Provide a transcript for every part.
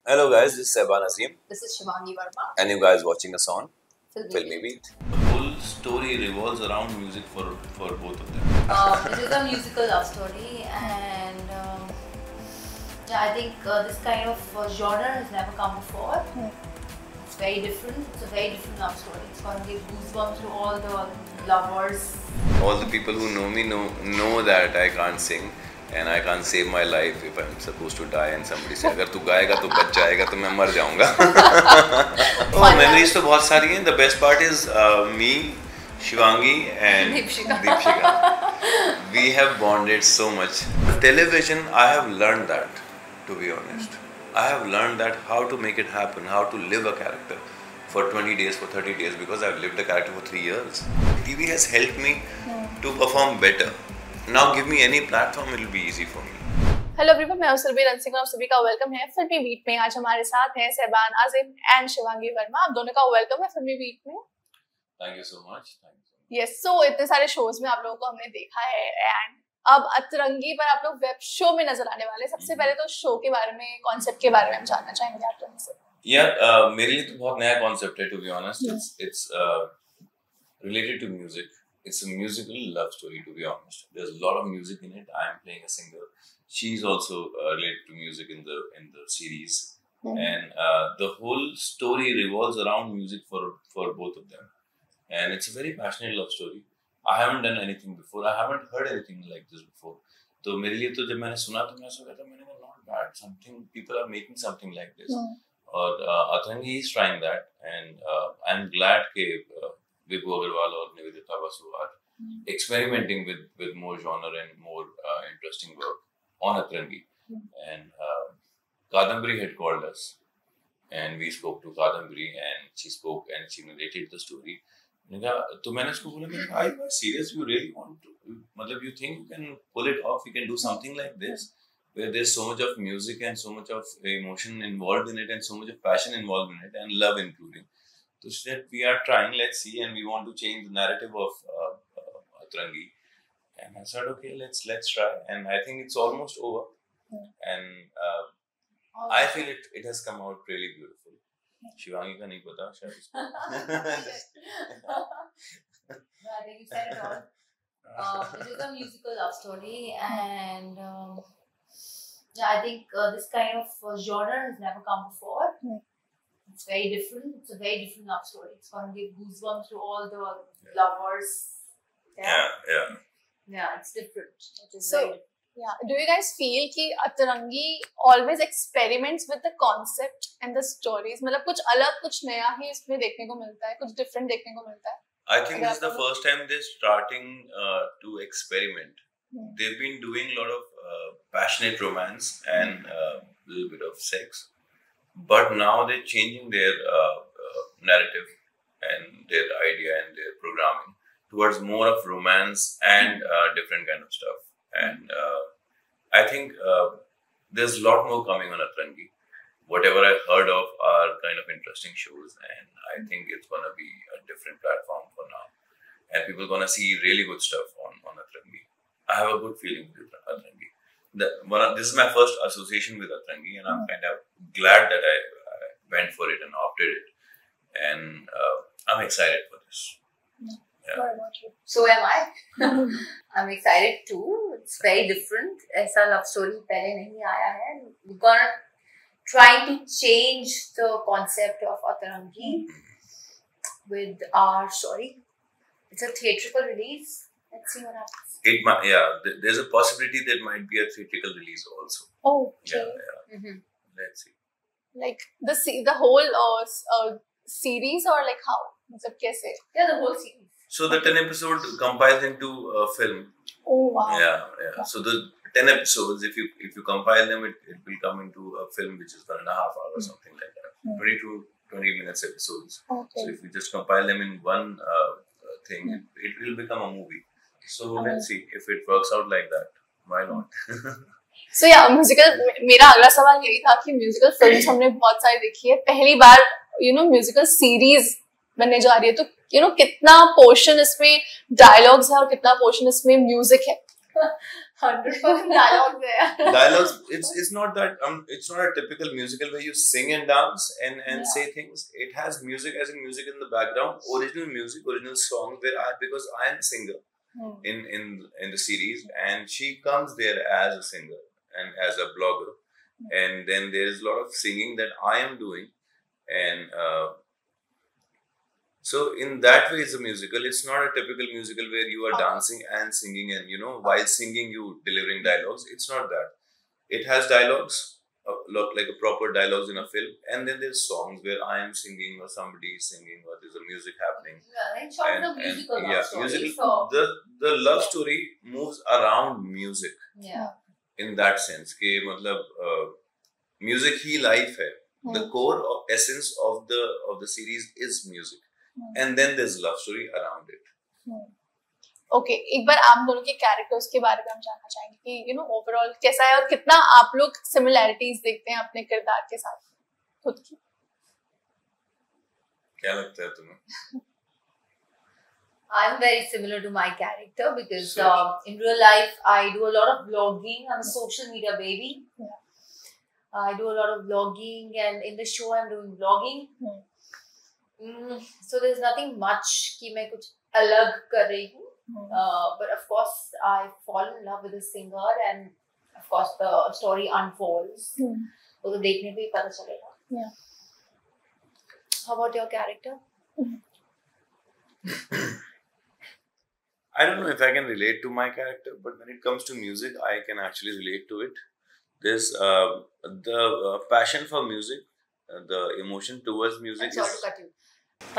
Hello guys, this is Sehban Azim. This is Shivangi Verma. And you guys watching us on FilmiBeat. The whole story revolves around music for both of them. This is a musical love story, and yeah, I think this kind of genre has never come before. It's very different. It's a very different love story. It's going to give goosebumps to all the lovers. All the people who know me know that I can't sing and I can't save my life if I'm supposed to die and somebody say अगर तू गाएगा तो बच जाएगा तो मैं मर जाऊँगा. Oh, memories तो बहुत सारी हैं. The best part is me, Shivangi and Deepshika. We have bonded so much. Television, I have learned that, to be honest. I have learned that how to make it happen, how to live a character for 20 days, for 30 days, because I've lived a character for 3 years. TV has helped me to perform better. Now give me any platform, it will be easy for me. Hello everyone, मैं selfie Singh, आप सभी का welcome है Filmi beat में. आज हमारे साथ हैं सहबान, आजिम एंड शिवांगी वर्मा. आप दोनों का वेलकम है फिल्मी बीट में. Thank you so much. Yes, so इतने सारे शोज में आप लोगों को हमने देखा है एंड अब अतरंगी पर आप लोग वेब शो में नजर आने वाले. सबसे पहले तो शो के बारे में, कॉन्सेप्ट के बारे में हम जानना चाहेंगे आप लोगों से. यार मेरे लिए तो बहुत नया कॉन्सेप्ट है, to be honest. It's related to music. It's a musical love story, to be honest. There's a lot of music in it. I am playing a singer. She's also related to music in the series, and the whole story revolves around music for both of them. And it's a very passionate love story. I haven't done anything before. I haven't heard anything like this before. तो मेरे लिए तो जब मैंने सुना तो मैं सोचा था मैंने कहा not bad. Something people are making something like this. और Atrangi is trying that, and I'm glad कि Vibhu Agarwal और Nivedita Basu are experimenting with more genre and more interesting work on Atrangi. And Kadambari had called us, and we spoke to Kadambari, and she spoke and she narrated the story. तो मैंने उसको बोला, are you serious? You really want to? मतलब you think you can pull it off? You can do something like this, where there's so much of music and so much of emotion involved in it, and so much of passion involved in it, and love including. So she said, we are trying, let's see, and we want to change the narrative of Atrangi. And I said, okay, let's try. And I think it's almost over. And I feel it has come out really beautiful. Shivangi ka nahi pata, shayad. I think you said it all. This is a musical love story, and yeah, I think this kind of genre has never come before. It's very different. It's a very different love story. It's going to give goosebumps to all the lovers. Yeah, it's different. It is So, very different. yeah, do you guys feel कि अतरंगी always experiments with the concept and the stories? मतलब कुछ अलग, कुछ नया ही इसमें देखने को मिलता है, कुछ different देखने को मिलता है. I think this is the first time they're starting to experiment. They've been doing a lot of passionate romance and a little bit of sex. But now they're changing their narrative and their idea and their programming towards more of romance and different kind of stuff. And I think there's a lot more coming on Atrangi. Whatever I heard of are kind of interesting shows, and I think it's going to be a different platform for now. And people are going to see really good stuff on Atrangi. I have a good feeling with Atrangi. This is my first association with Atrangi, and I'm kind of glad that I went for it and opted it, and I'm excited for this. What about you? So am I. I'm excited too. It's very different. ऐसा love story पहले नहीं आया है. We're gonna try to change the concept of Atrangi with our story. It's a theatrical release. Let's see what happens. It might, there's a possibility there might be a theatrical release also. Oh, okay. Yeah. Let's see. Like the whole series, or like how? मतलब कैसे? Yeah, the whole series. So the 10 episode compiled into a film. Oh wow. Yeah. So the 10 episodes, if you compile them, it will come into a film which is 1.5 hours or something like that. 20 minutes episodes. Okay. So if you just compile them in one thing, it will become a movie. So let's see if it works out like that. Why not? So yeah, musical. मेरा अगला सवाल यही था कि musical films हमने बहुत सारी देखी है. पहली बार musical series बनने जा रही है, तो कितना portion इसमें dialogues है और कितना portion इसमें music है. 100% dialogues there. Dialogues, it's not that it's not a typical musical where you sing and dance and say things. It has music as in music in the background, original music, original songs because I am a singer in the series, and she comes there as a singer and as a blogger, and then there is a lot of singing that I am doing, and so in that way, it's a musical. It's not a typical musical where you are dancing and singing, and while singing you delivering dialogues. It's not that. It has dialogues, like a proper dialogues in a film, and then there's songs where I am singing or somebody is singing or there's a music happening. Yeah, it's sort of a musical love story. Musical. The love story moves around music. Yeah. In that sense, कि मतलब music ही life है. The core of essence of the series is music. And then there's love story around it. Okay, एक बार आप दोनों के characters के बारे में हम जानना चाहेंगे कि ओवरऑल कैसा है और कितना आप लोग सिमिलैरिटीज देखते हैं अपने किरदार के साथ खुद की. क्या लगता है तुम्हें? I'm very similar to my character because in real life I do a lot of vlogging. I'm a social media baby. Yeah. I do a lot of vlogging, and in the show I'm doing vlogging. So there's nothing much कि मैं कुछ अलग कर रही हूँ. But of course I fall in love with the singer, and of course the story unfolds. वो तो देखने पे ही पता चलेगा. Yeah. How about your character? I don't know if I can relate to my character, but when it comes to music, I can actually relate to it. There's the passion for music, the emotion towards music. I'm sorry to cut you.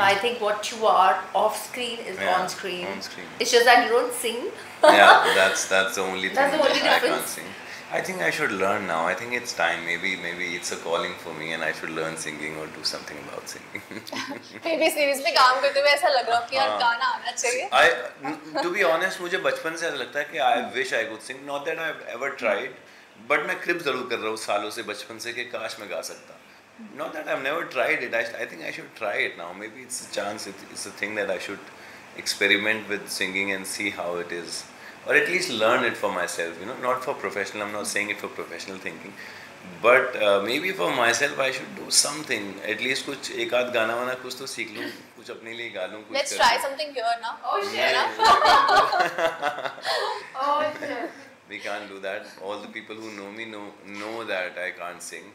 I think what you are off screen is on screen. On screen. It's just that you don't sing. Yeah, that's the only thing. That's the only I difference. can't sing. I think I should learn now. I think it's time. Maybe it's a calling for me, and I should learn singing or do something about singing. maybe series में काम करते हुए ऐसा लग रहा है कि यार गाना आना चाहिए. To be honest, मुझे बचपन से ऐसा लगता है कि I wish I could sing. Not that I've ever tried, but मैं क्रिप जरूर कर रहा हूँ सालों से बचपन से कि काश मैं गा सकता. Not that I've never tried it. I think I should try it now. Maybe it's a chance. It's a thing that I should experiment with singing and see how it is. Or at least learn it for myself, not for professional. I'm not saying it for professional thinking, but maybe for myself I should do something. At least कुछ एक आध गाना वाना कुछ तो सीख लूँ, कुछ अपने लिए गा लूँ. Let's try something here now. Oh shit! Oh shit! We can't do that. All the people who know me know that I can't sing.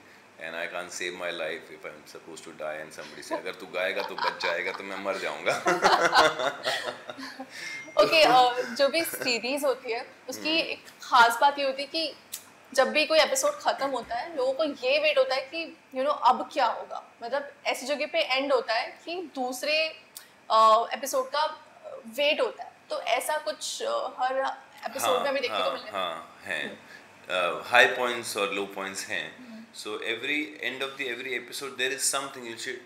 And I can't save my life if I'm supposed to die and somebody say अगर तू गाएगा तो बच जाएगा तो मैं मर जाऊँगा. Okay, जो भी सीरीज होती है उसकी एक खास बात ये होती है कि जब भी कोई एपिसोड खत्म होता है लोगों को ये वेट होता है कि अब क्या होगा. मतलब ऐसी जगह पे एंड होता है कि दूसरे एपिसोड का वेट होता है. तो ऐसा कुछ हर एपिसोड में हमें देखने को मिलता है. हाँ हैं. हाई पॉइंट्स और लो पॉइंट्स हैं. So every episode there is something you should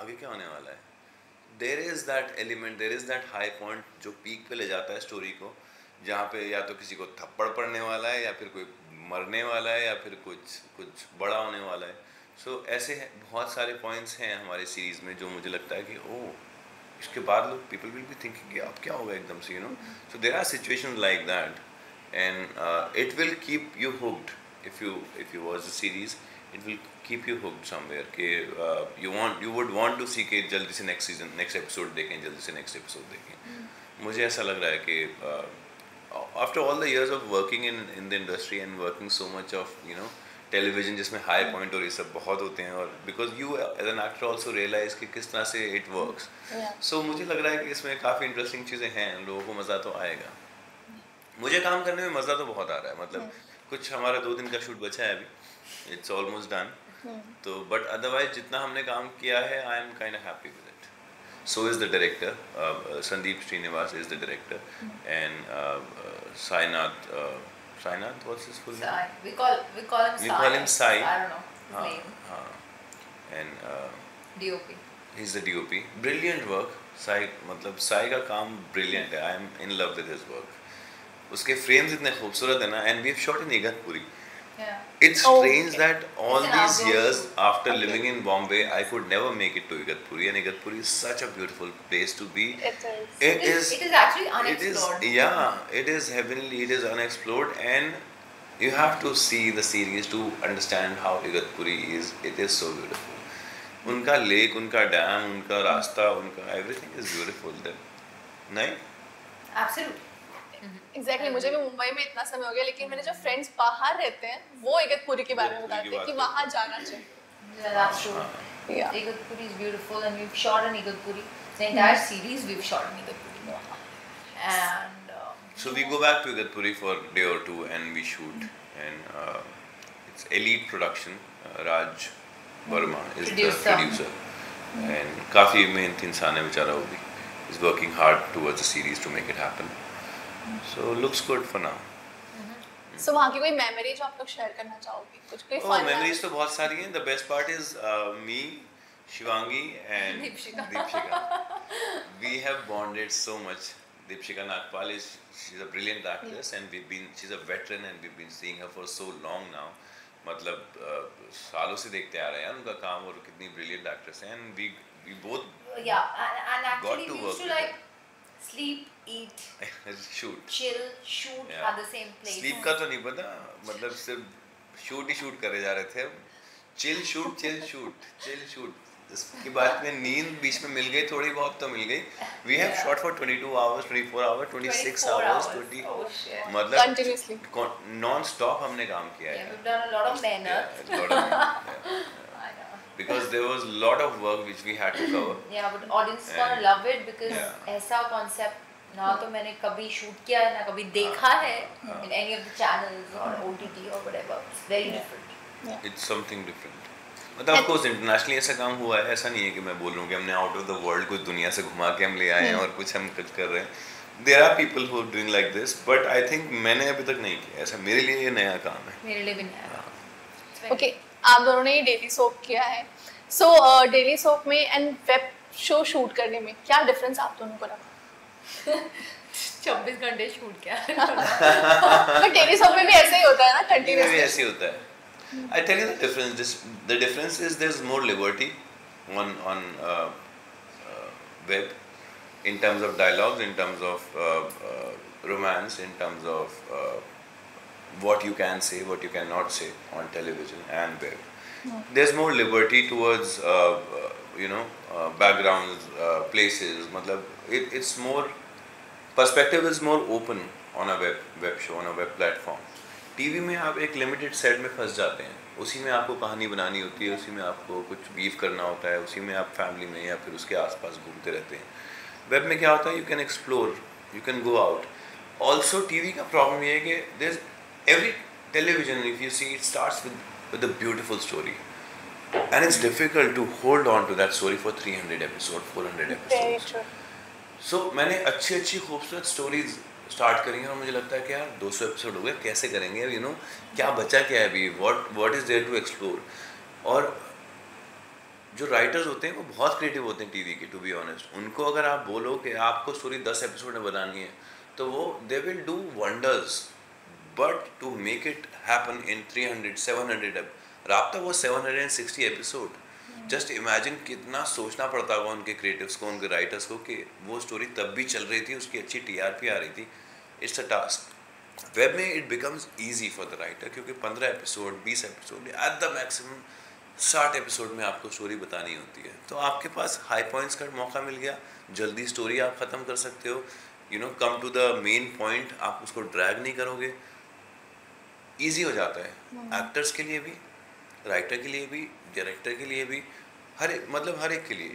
आगे क्या होने वाला है. There is that element, there is that high point जो पीक पे ले जाता है स्टोरी को, जहाँ पे या तो किसी को थप्पड़ पड़ने वाला है या फिर कोई मरने वाला है या फिर कुछ बड़ा होने वाला है. So ऐसे बहुत सारे पॉइंट्स हैं हमारे सीरीज में जो मुझे लगता है कि इसके बाद लोग people will be thinking कि अब क्या होगा एकदम से. So there are situations like that, and it will keep you hooked. If you watch the series, it will keep you hooked somewhere. कि you would want to see कि जल्दी से next episode देखें, जल्दी से next episode देखें. मुझे ऐसा लग रहा है कि after all the years of working in the industry and working so much of television जिसमें high point और ये सब बहुत होते हैं, और because you as an actor also realize कि किस तरह से it works. So मुझे लग रहा है कि इसमें काफ़ी interesting चीज़ें हैं. लोगों को मज़ा तो आएगा. मुझे काम करने में मज़ा तो बहुत आ रहा है. मतलब कुछ हमारा 2 दिन का शूट बचा है अभी. It's almost done. तो but otherwise जितना हमने काम किया है, I am kind of happy with it. So is the director. Sandeep Srinivas is the director, and Sainath. Sainath, what's his full name? We call him Sai. I don't know his name. And DOP. He's the DOP. Brilliant work. Sai मतलब Sai का काम brilliant है. I am in love with his work. उसके frames इतने खूबसूरत है ना. And we have shot in Igatpuri. It's strange that all It's an these outdoor years shoot. after living in Bombay, I could never make it to Igatpuri, and Igatpuri is such a beautiful place to be. It is. It is. It is actually It is. unexplored. Yeah, it is heavenly. It is unexplored, and you have to see the series to understand how Igatpuri is. It is so beautiful. उनका lake, उनका dam, उनका रास्ता, उनका everything is beautiful there. नहीं? Absolutely. Exactly मुझे भी मुंबई में इतना समय हो गया, लेकिन मेरे जो फ्रेंड्स बाहर रहते हैं वो इगतपुरी के बारे में बताते हैं कि वहाँ जाना चाहिए. Yeah, that's true. Yeah. Igatpuri is beautiful, and we've shot in Igatpuri. The entire series we've shot in Igatpuri. And So we go back to Igatpuri for a day or two and we shoot, and it's elite production. Raj Verma is the producer, and काफी मेहनती इंसान है बेचारा वो भी. He's working hard towards the series to make it happen. So looks good for now. So वहाँ की कोई मेमोरी जो आप लोग शेयर करना चाहोगे, कुछ कोई फन memories तो बहुत सारी हैं. The best part is me, Shivangi and Deepshika. We have bonded so much. Deepshika Nagpal she's a brilliant actress, and she's a veteran, and we've been seeing her for so long now. मतलब सालों से देखते आ रहे हैं उनका काम और कितनी brilliant actress है, and we both and actually to we work used to like sleep, eat, shoot. chill, shoot at the same place. Sleep का तो नहीं पता, मतलब सिर्फ shoot ही shoot करे जा रहे थे. Chill shoot. इसके बाद में नींद बीच में मिल गई, थोड़ी बहुत तो मिल गई. We have shot for 22 hours, 24 hours, 26 hours, 20. Oh shit. मतलब continuously non-stop हमने काम किया है. We've done a lot of mehnat. Yeah, a lot of I know. because there was a lot of work which we had to cover. Yeah, but audience is gonna love it because ऐसा concept ना तो मैंने कभी shoot किया है ना कभी देखा है in any of the channels or OTT or whatever. It's very different. It's something different. मतलब of course internationally ऐसा काम हुआ है, ऐसा नहीं है कि मैं बोल रहा हूँ कि हमने out of the world कुछ दुनिया से घुमा के हम ले आए हैं और कुछ हम कुछ कर रहे हैं. There are people who are doing like this, but I think मैंने अभी तक नहीं किया ऐसा. मेरे लिए ये नया काम है. मेरे लिए भी नया. Okay, आप दोनों ने डेली सोप किया है. So डेली सोप में एंड वेब शो शूट करने में क्या डिफरेंस आप दोनों को लगा? 24 घंटे शूट किया. बट डेली सोप में भी ऐसे ही होता है ना, कंटिन्यूअसली. भी ऐसे ही होता है. I tell you the difference. The difference is there's more liberty on web, in terms of dialogues, in terms of romance, in terms of what you can say, what you cannot say on television and web. There's more liberty towards backgrounds, places. मतलब it's more perspective is more open on a web show, on a web platform. TV में आप एक limited set में फंस जाते हैं, उसी में आपको कहानी बनानी होती है, उसी में आपको कुछ बीफ करना होता है, उसी में आप फैमिली में या फिर उसके आसपास घूमते रहते हैं. वेब में क्या होता है, you can explore, you can go out. Also TV का प्रॉब्लम ये है कि there every television if you see it starts with a beautiful story and it's difficult to hold on to that story for 300 episode, 400 episode. So मैंने अच्छी खूबसूरत stories start करेंगे और मुझे लगता है कि यार 200 एपिसोड हो गए, कैसे करेंगे, क्या बचा क्या है अभी, what is there to explore. और जो राइटर्स होते हैं वो बहुत क्रिएटिव होते हैं टीवी के, टू बी ऑनेस्ट. उनको अगर आप बोलो कि आपको स्टोरी 10 एपिसोड में बनानी है तो वो they will do wonders, but to make it happen in 300 700 राब्ता वो 760 एपिसोड. जस्ट इमेजिन कितना सोचना पड़ता होगा उनके क्रिएटिव्स को, उनके राइटर्स को, कि वो स्टोरी तब भी चल रही थी, उसकी अच्छी TRP आ रही थी. It's a task. वेब में it becomes easy for the writer, क्योंकि 15 episode 20 episode at the maximum 60 episode में आपको स्टोरी बतानी होती है. तो आपके पास हाई पॉइंट्स का मौका मिल गया, जल्दी स्टोरी आप ख़त्म कर सकते हो, come to the main point, आप उसको ड्रैग नहीं करोगे. ईजी हो जाता है एक्टर्स के लिए भी, राइटर के लिए भी, डायरेक्टर के लिए भी, हर एक के लिए.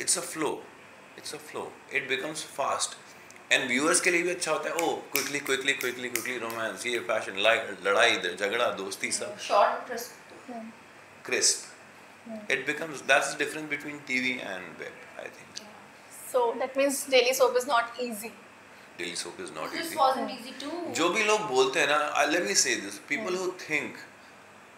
It's a flow, it becomes fast. And viewers के लिए भी अच्छा होता है. ओ क्विकली रोमांस, ये फैशन, लाइट, लड़ाई, झगड़ा, दोस्ती, सब short crisp. It becomes, that's the difference between TV and web, I think. So that means daily soap is not easy. Daily soap is not This easy. wasn't easy too. जो भी लोग बोलते हैं ना, let me say this, people who think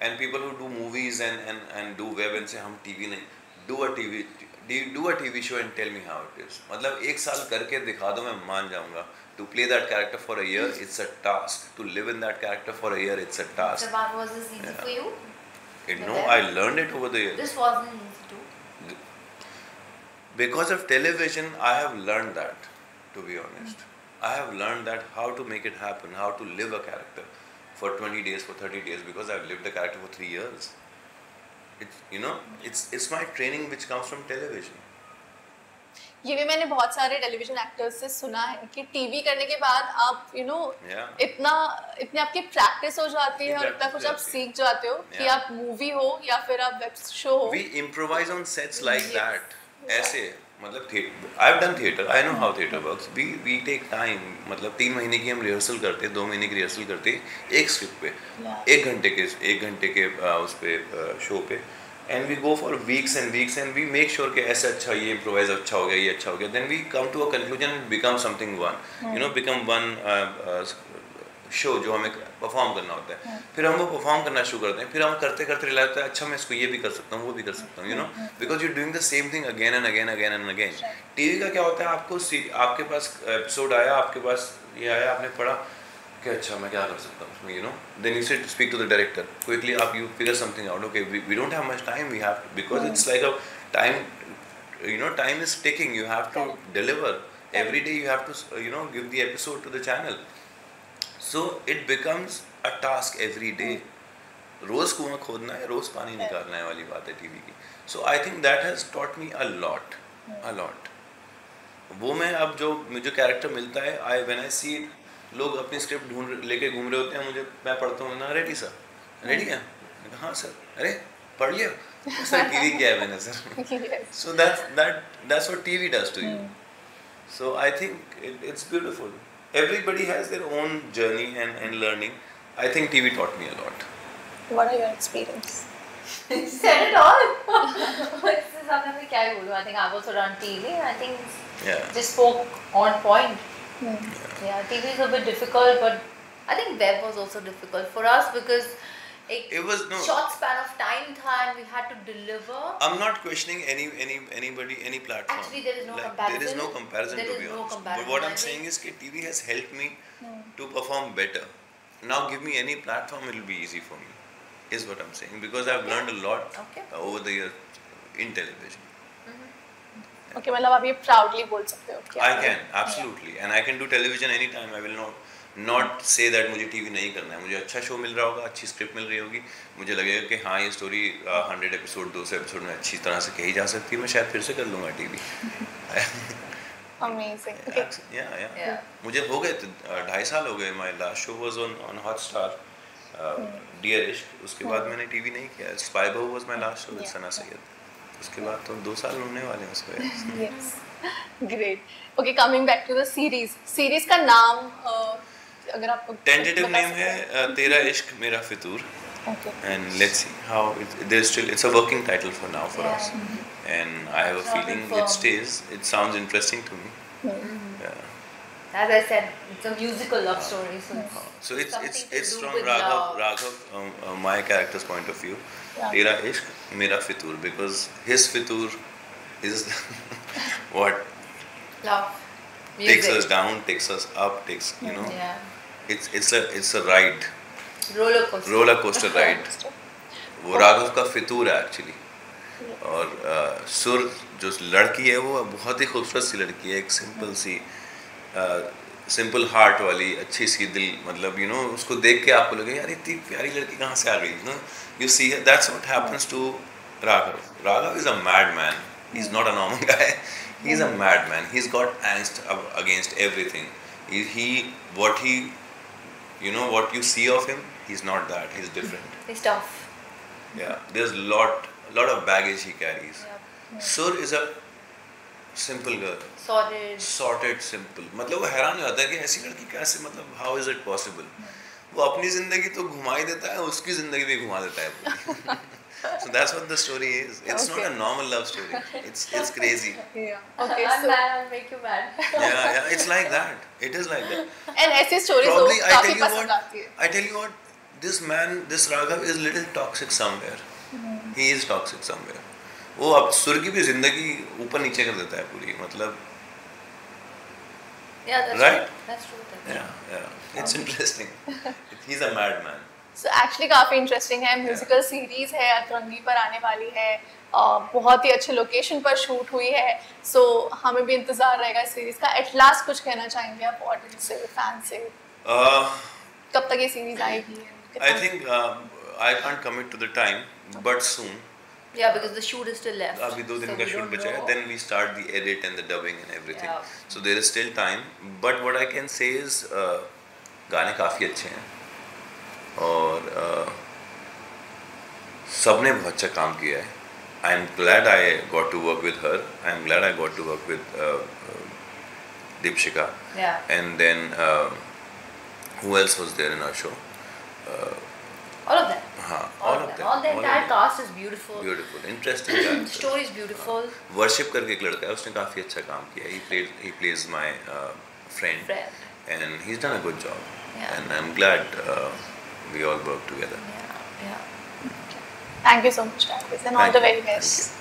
and people who do movies and do web and say हम TV नहीं, do a TV show and tell me how it is. मतलब एक साल करके दिखा दो मैं मान जाऊँगा. To play that character for a year, it's a task. To live in that character for a year, it's a task. Sehban, was this easy for you? No, I learned it over the years. This wasn't easy too. Because of television, I have learned that, to be honest. I have learned that how to make it happen, how to live a character for 20 days, for 30 days, because I've lived the character for 3 years. It's my training which comes from television. ये भी मैंने बहुत सारे television actors से सुना है कि TV करने के बाद आप इतने आपकी प्रैक्टिस हो जाती है और इतना कुछ आप सीख जाते हो कि आप मूवी हो या फिर आप वेब शो हो. We improvise on sets like that. ऐसे मतलब I've done theatre. I know how theatre works. We take time. मतलब 3 महीने की हम रिहर्सल करते हैं, 2 महीने की रिहर्सल करते हैं एक स्क्रिप्ट पे, 1 घंटे के उस पे शो पे. And we go for weeks and weeks and we make sure कि ऐसे अच्छा ये improvise अच्छा हो गया, ये अच्छा हो गया. Then we come to a conclusion and become something one. Become one show जो हमें परफॉर्म करना होता है. फिर हम वो परफॉर्म करना शुरू करते हैं. फिर हम करते करते रियलाइज होता है अच्छा मैं इसको ये भी कर सकता हूँ, वो भी कर सकता हूँ. Because you're doing the same thing again and again and again. TV का क्या होता है, आपके पास एपिसोड आया, आपके पास ये आया, आपने पढ़ा कि अच्छा मैं क्या कर सकता हूँ उसमें, then you should speak to the director quickly. You figure something out. Okay, we don't have much time. We have to, because it's like a time, time is ticking. You have to deliver every day. You have to give the episode to the channel. So it becomes a task every day. रोज कुआं खोदना है, रोज पानी निकालना है वाली बात है TV की. So I think that has taught me a lot. वो मैं अब जो मुझे कैरेक्टर मिलता है, when I see it, लोग अपनी स्क्रिप्ट लेके घूम रहे होते हैं, मैं पढ़ता हूँ ना, रेडी सर, रेडी है, हाँ सर, अरे पढ़ लिया सर, टीवी किया है मैंने sir. So that's what TV does to you. So I think it's beautiful. Everybody has their own journey and learning. I think TV taught me a lot. What are your experience? You said it all. इससे ज़्यादा मैं क्या ही बोलूँ. I think I've also done TV. I think just spoke on point. Yeah, TV is a bit difficult, but I think web was also difficult for us because it was short span of time tha and we had to deliver. I'm not questioning anybody, any platform. Actually, there is no comparison. There is no comparison, to be honest. But what I'm saying is that TV has helped me to perform better. Now give me any platform, it will be easy for me, is what I'm saying. Because I've learned a lot over the years in television. Okay, मतलब आप ये proudly बोल सकते हो क्या? I can, absolutely. And I can do television anytime. I will not say that मुझे TV नहीं करना है. मुझे अच्छा शो मिल रहा होगा, अच्छी स्क्रिप्ट मिल रही होगी, मुझे लगेगा कि हाँ ये स्टोरी 100 एपिसोड 200 एपिसोड में अच्छी तरह से कही जा सकती है, मैं शायद फिर से कर लूँगा TV. Amazing. Okay. Yeah. मुझे हो गए 2.5 साल हो गए. My last show was on Hotstar, Dear Ishq. उसके बाद मैंने TV नहीं किया. Spy Bahu was my last show with Sana Sayyed. उसके बाद तो 2 साल होने वाले हैं उसको. Yes. Great. Okay, coming back to the series. Series का नाम अगर आपको tentative name है तेरा इश्क मेरा फितूर. Okay. And let's see how it's a working title for now for us. And I have a feeling it stays. It sounds interesting to me. Yeah. As I said, it's a musical love story. So it's from Raghav, my character's point of view. Tera Ishq, Mera Fitur, because his Fitur is what love, takes us down, takes us up, it's a ride, roller coaster ride. वो राघव का फितूर है actually. और सुर जो लड़की है वो बहुत ही खूबसूरत सी लड़की है, एक सिंपल सी सिंपल हार्ट वाली अच्छी सी दिल, मतलब उसको देख के आपको लगे यार इतनी प्यारी लड़की कहाँ से आ गई. You see, that's what happens to Raghav. Raghav is a madman. He's not a normal guy. He's a madman. He's got angst against everything. What you see of him, he's not that. He's different. He's tough. Yeah, there's a lot of baggage he carries. Sur is a simple girl. Sorted, simple. मतलब वो हैरान हो जाता है कि ऐसी लड़की कैसे, मतलब how is it possible? वो अपनी जिंदगी तो घुमा ही देता है, उसकी जिंदगी भी घुमा देता है. So that's what the story is. It's not a normal love story. It's crazy. Yeah. Okay. I'm mad. I'll make you mad. Yeah. It's like that. It is like that. And ऐसी stories Probably काफी पसंद आती है. I tell you what, this Raghav is little toxic somewhere. He is toxic somewhere. वो अब सुर की भी जिंदगी ऊपर नीचे कर देता है पूरी, मतलब that's true. it's interesting. He's a madman. So actually काफी इंटरेस्टिंग है, म्यूजिकल सीरीज है, अतरंगी पर आने वाली है, बहुत ही अच्छे लोकेशन पर शूट हुई है, सो हमें भी इंतजार रहेगा इस सीरीज का। एट लास्ट कुछ कहना चाहेंगे आप ऑडियंस से, फैन से? कब तक ये सीरीज आएगी? I think I can't commit to the time, but soon. Yeah, because the shoot is still left. अभी 2 दिन का shoot बचा है, then we start the edit and the dubbing and everything. So there is still time. But what I can say is गाने काफ़ी अच्छे हैं और सबने बहुत अच्छा काम किया है. I am glad I got to work with her. I am glad I got to work with Deepshika. Yeah. And then who else was there in our show? All of them. All of them. All the entire cast is beautiful. Beautiful, interesting. The story is beautiful. Worship करके एक लड़का है, उसने काफी अच्छा काम किया. He plays my friend, and he's done a good job. Yeah. And I'm glad we all work together. Yeah. Thank you so much, guys, and all the very best.